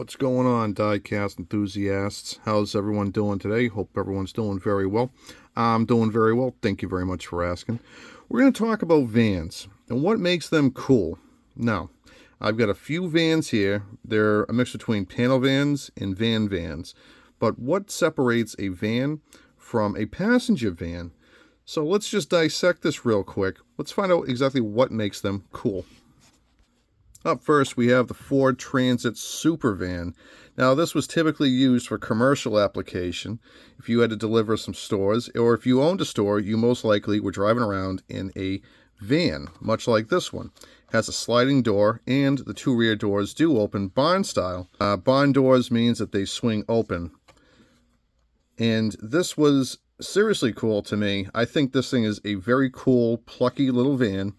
What's going on, diecast enthusiasts? How's everyone doing today? Hope everyone's doing very well. I'm doing very well. Thank you very much for asking. We're going to talk about vans and what makes them cool. Now, I've got a few vans here. They're a mix between panel vans and vans. But what separates a van from a passenger van? So let's just dissect this real quick. Let's find out exactly what makes them cool. Up first, we have the Ford Transit Supervan. Now, this was typically used for commercial application. If you had to deliver some stores, or if you owned a store, you most likely were driving around in a van, much like this one. It has a sliding door, and the two rear doors do open barn style. Barn doors means that they swing open. And this was seriously cool to me. I think this thing is a very cool, plucky little van.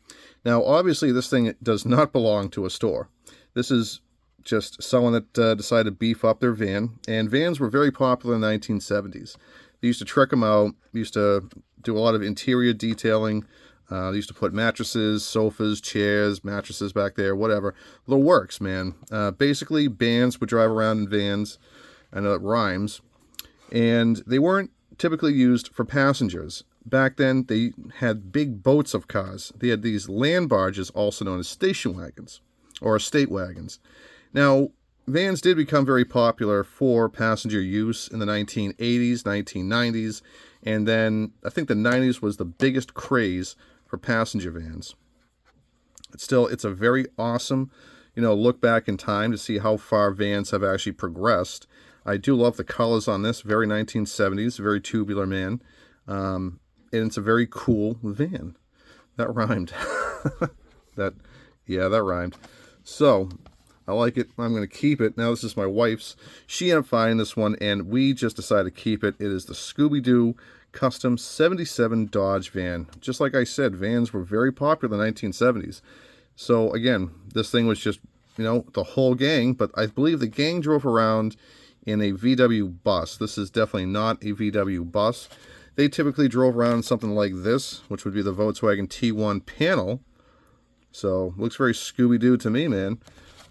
Now, obviously, this thing does not belong to a store. This is just someone that decided to beef up their van. And vans were very popular in the 1970s. They used to trick them out. They used to do a lot of interior detailing. They used to put mattresses, sofas, chairs, mattresses back there, whatever. The works, man. Basically, bands would drive around in vans. I know it rhymes. And they weren't typically used for passengers. Back then, they had big boats of cars. They had these land barges, also known as station wagons, or estate wagons. Now, vans did become very popular for passenger use in the 1980s, 1990s, and then I think the 90s was the biggest craze for passenger vans. It's a very awesome, look back in time to see how far vans have actually progressed. I do love the colors on this, very 1970s, very tubular, man. And it's a very cool van. That rhymed. that rhymed. So, I like it. I'm going to keep it. Now, this is my wife's. She ended up finding this one, and we just decided to keep it. It is the ScoobyDoo Custom 77 Dodge van. Just like I said, vans were very popular in the 1970s. So, again, this thing was just, the whole gang. But I believe the gang drove around in a VW bus. This is definitely not a VW bus. They typically drove around something like this, which would be the Volkswagen T1 panel. So, looks very Scooby-Doo to me, man.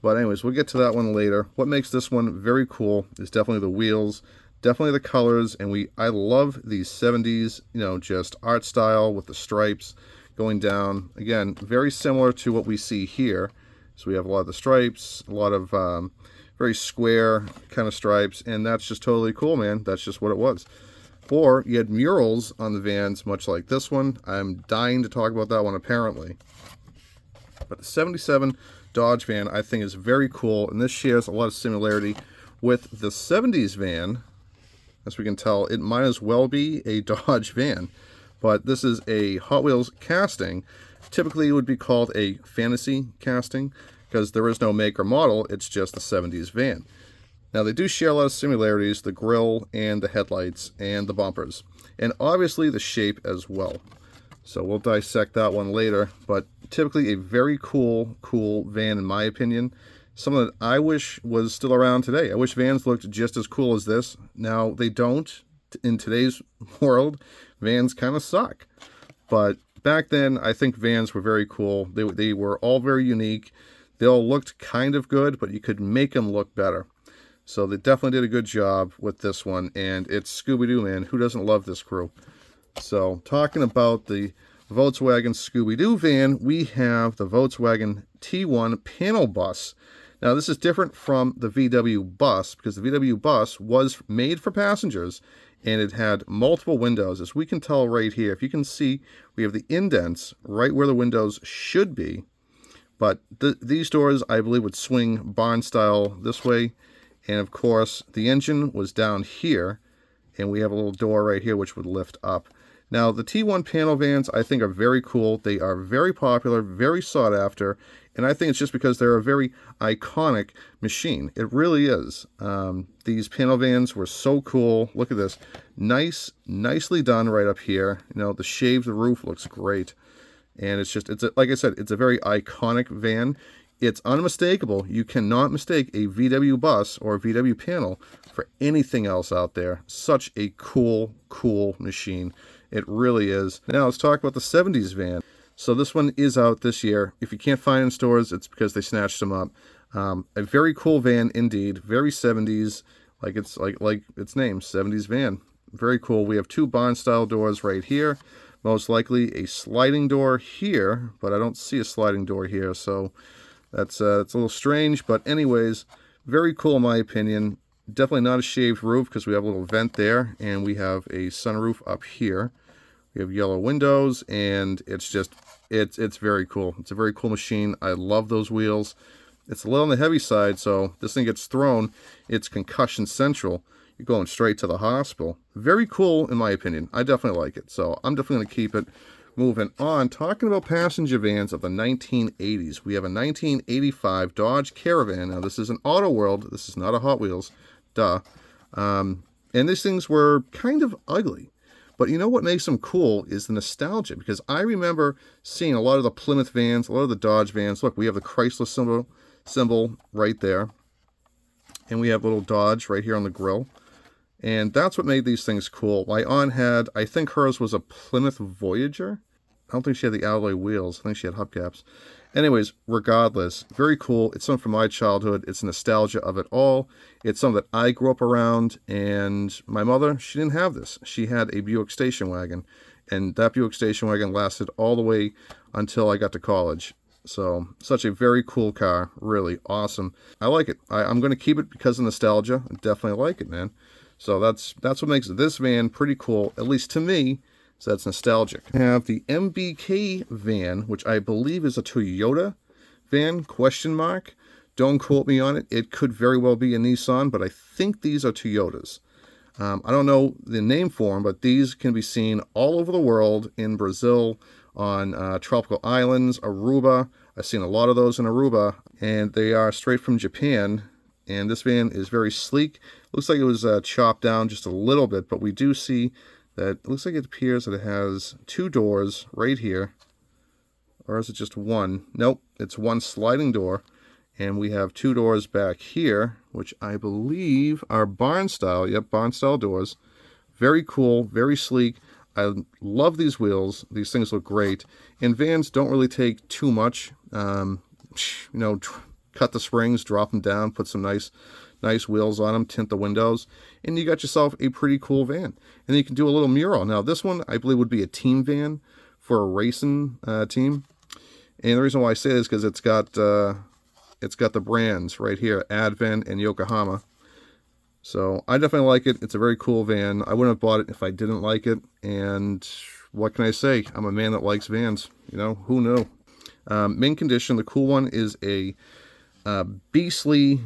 But anyways, we'll get to that one later. What makes this one very cool is definitely the wheels, definitely the colors, and I love these 70s, just art style with the stripes going down. Again, very similar to what we see here. So we have a lot of the stripes, a lot of very square kind of stripes, and that's just totally cool, man. That's just what it was. Or you had murals on the vans, much like this one. I'm dying to talk about that one, apparently. But the 77 Dodge van, I think, is very cool, and this shares a lot of similarity with the 70s van. As we can tell, it might as well be a Dodge van. But this is a Hot Wheels casting. Typically, it would be called a fantasy casting, because there is no make or model, it's just a 70s van. Now, they do share a lot of similarities, the grille and the headlights and the bumpers, and obviously the shape as well. So we'll dissect that one later, but typically a very cool van in my opinion. Something that I wish was still around today. I wish vans looked just as cool as this. Now, they don't. In today's world, vans kind of suck. But back then, I think vans were very cool. They were all very unique. They all looked kind of good, but you could make them look better. So they definitely did a good job with this one, and it's Scooby-Doo, man. Who doesn't love this crew? So, talking about the Volkswagen Scooby-Doo van, we have the Volkswagen T1 panel bus. Now, this is different from the VW bus, because the VW bus was made for passengers, and it had multiple windows. As we can tell right here, if you can see, we have the indents right where the windows should be. But these doors, I believe, would swing barn style this way. And of course, the engine was down here, and we have a little door right here which would lift up. Now, the T1 panel vans, I think, are very cool. They are very popular, very sought after, and I think it's just because they're a very iconic machine. It really is. These panel vans were so cool. Look at this. Nicely done right up here. The shaved roof looks great. And like I said, it's a very iconic van. It's unmistakable. You cannot mistake a VW bus or a VW panel for anything else out there. Such a cool machine. It really is. Now let's talk about the 70s van. So this one is out this year. If you can't find it in stores, it's because they snatched them up. A very cool van indeed, very 70s, like its name, 70s van. Very cool. We have two barn style doors right here. Most likely a sliding door here, but I don't see a sliding door here, so it's a little strange. But anyways, very cool in my opinion. Definitely not a shaved roof because we have a little vent there, and we have a sunroof up here. We have yellow windows, and it's very cool. It's a very cool machine. I love those wheels. It's a little on the heavy side, so this thing gets thrown. It's concussion central. You're going straight to the hospital. Very cool in my opinion. I definitely like it, so I'm definitely going to keep it. Moving on, talking about passenger vans of the 1980s. We have a 1985 Dodge Caravan. Now, this is an Auto World. This is not a Hot Wheels. Duh. And these things were kind of ugly. But you know what makes them cool is the nostalgia, because I remember seeing a lot of the Plymouth vans, a lot of the Dodge vans. Look, we have the Chrysler symbol right there. And we have little Dodge right here on the grill. And that's what made these things cool. My aunt had, I think hers was a Plymouth Voyager. I don't think she had the alloy wheels. I think she had hubcaps. Anyways, regardless, very cool. It's something from my childhood. It's nostalgia of it all. It's something that I grew up around, and my mother, she didn't have this. She had a Buick station wagon, and that Buick station wagon lasted all the way until I got to college. So, such a very cool car. Really awesome. I like it. I'm going to keep it because of nostalgia. I definitely like it, man. So that's what makes this van pretty cool, at least to me. So that's nostalgic. I have the MBK van, which I believe is a Toyota van, question mark. Don't quote me on it. It could very well be a Nissan, but I think these are Toyotas. I don't know the name for them, but these can be seen all over the world, in Brazil, on tropical islands, Aruba. I've seen a lot of those in Aruba, and they are straight from Japan. And this van is very sleek. Looks like it was chopped down just a little bit, but we do see that it looks like it appears that it has two doors right here. Or is it just one? Nope, it's one sliding door. And we have two doors back here, which I believe are barn style. Yep, barn style doors. Very cool, very sleek. I love these wheels. These things look great. And vans don't really take too much. Cut the springs, drop them down, put some nice wheels on them, tint the windows, and you got yourself a pretty cool van. And then you can do a little mural. Now, this one, I believe, would be a team van for a racing team. And the reason why I say this is because it's got the brands right here, Advent and Yokohama. So I definitely like it. It's a very cool van. I wouldn't have bought it if I didn't like it. And what can I say? I'm a man that likes vans. Who knew? Main condition, the cool one is a beastly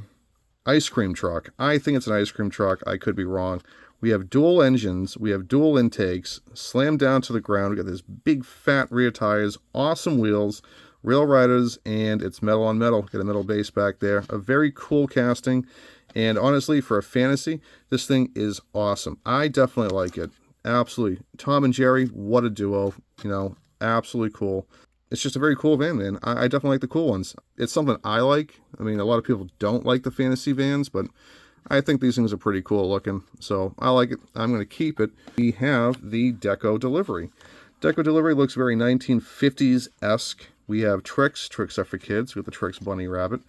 ice cream truck. I think it's an ice cream truck. I could be wrong. We have dual engines. We have dual intakes. Slammed down to the ground. We got this big fat rear tires. Awesome wheels. Rail riders. And it's metal on metal. Got a metal base back there. A very cool casting. And honestly, for a fantasy, this thing is awesome. I definitely like it. Absolutely. Tom and Jerry, what a duo. Absolutely cool. It's just a very cool van, man. I definitely like the cool ones. It's something I like. I mean, a lot of people don't like the fantasy vans, but I think these things are pretty cool looking. So I like it. I'm going to keep it. We have the Deco Delivery. Deco Delivery looks very 1950s-esque. We have Trix. Trix are for kids. We have the Trix Bunny Rabbit.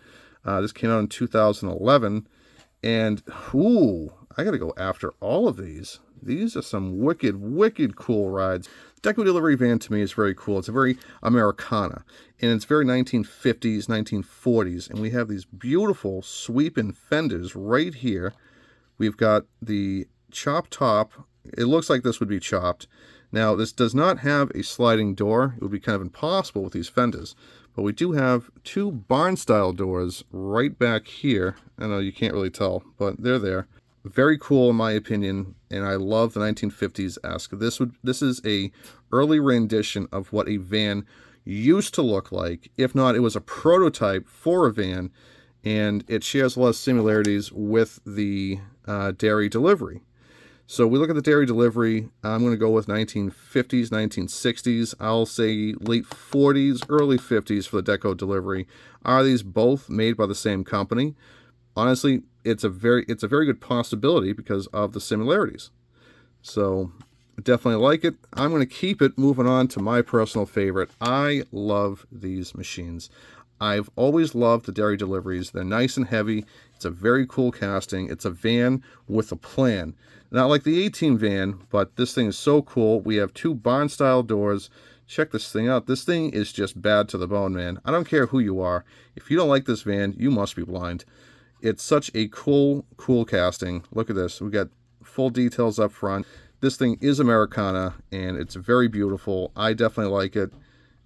This came out in 2011. And, I got to go after all of these. These are some wicked, wicked cool rides. Deco Delivery van to me is very cool. It's a very Americana, and it's very 1950s, 1940s, and we have these beautiful sweeping fenders right here. We've got the chopped top. It looks like this would be chopped. Now, this does not have a sliding door. It would be kind of impossible with these fenders, but we do have two barn-style doors right back here. I know you can't really tell, but they're there. Very cool in my opinion, and I love the 1950s-esque. This is a early rendition of what a van used to look like. If not, it was a prototype for a van, and it shares a lot of similarities with the dairy delivery. So we look at the dairy delivery. I'm going to go with 1950s, 1960s. I'll say late 40s, early 50s for the Deco Delivery. Are these both made by the same company? Honestly, it's a very good possibility because of the similarities. So definitely like it. I'm going to keep it. Moving on to my personal favorite. I love these machines. I've always loved the Deco Deliveries. They're nice and heavy. It's a very cool casting. It's a van with a plan. Not like the A-Team van, but this thing is so cool. We have 2 barn-style doors. Check this thing out. This thing is just bad to the bone, man. I don't care who you are. If you don't like this van, you must be blind. It's such a cool casting. Look at this. We got full details up front. This thing is Americana, and it's very beautiful. I definitely like it.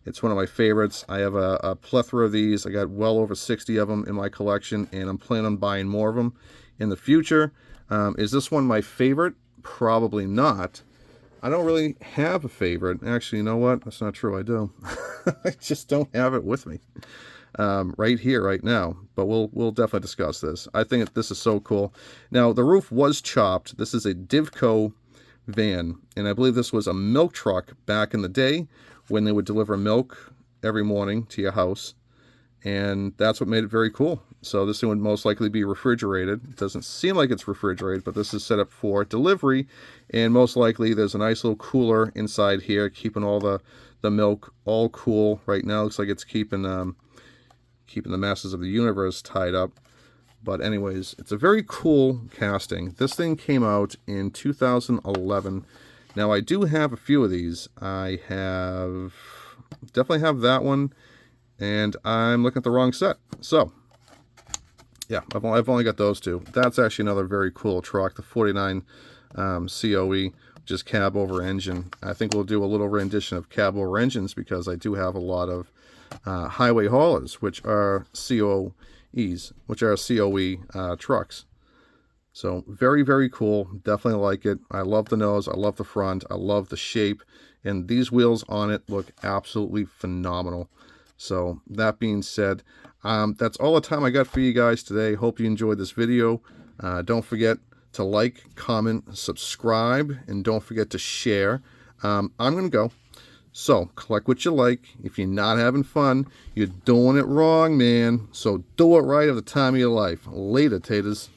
It's one of my favorites. I have a plethora of these. I got well over 60 of them in my collection, and I'm planning on buying more of them in the future. Is this one my favorite? Probably not. I don't really have a favorite. Actually, you know what? That's not true. I do. I just don't have it with me right here, right now. But we'll definitely discuss this. I think this is so cool. Now, the roof was chopped. This is a Divco van, and I believe this was a milk truck back in the day when they would deliver milk every morning to your house, and that's what made it very cool. So this thing would most likely be refrigerated. It doesn't seem like it's refrigerated, but this is set up for delivery, and most likely there's a nice little cooler inside here keeping all the milk all cool. Right now looks like it's keeping the masses of the universe tied up. But anyways, it's a very cool casting. This thing came out in 2011. Now, I do have a few of these. I definitely have that one, and I'm looking at the wrong set. So, yeah, I've only got those 2. That's actually another very cool truck, the 49 COE, which is cab over engine. I think we'll do a little rendition of cab over engines because I do have a lot of highway haulers, which are COEs, which are COE trucks. So very, very cool. Definitely like it. I love the nose. I love the front. I love the shape. And these wheels on it look absolutely phenomenal. So that being said, that's all the time I got for you guys today. Hope you enjoyed this video. Don't forget to like, comment, subscribe, and don't forget to share. I'm going to go. So collect what you like. If you're not having fun, you're doing it wrong, man. So do it right at the time of your life. Later, taters.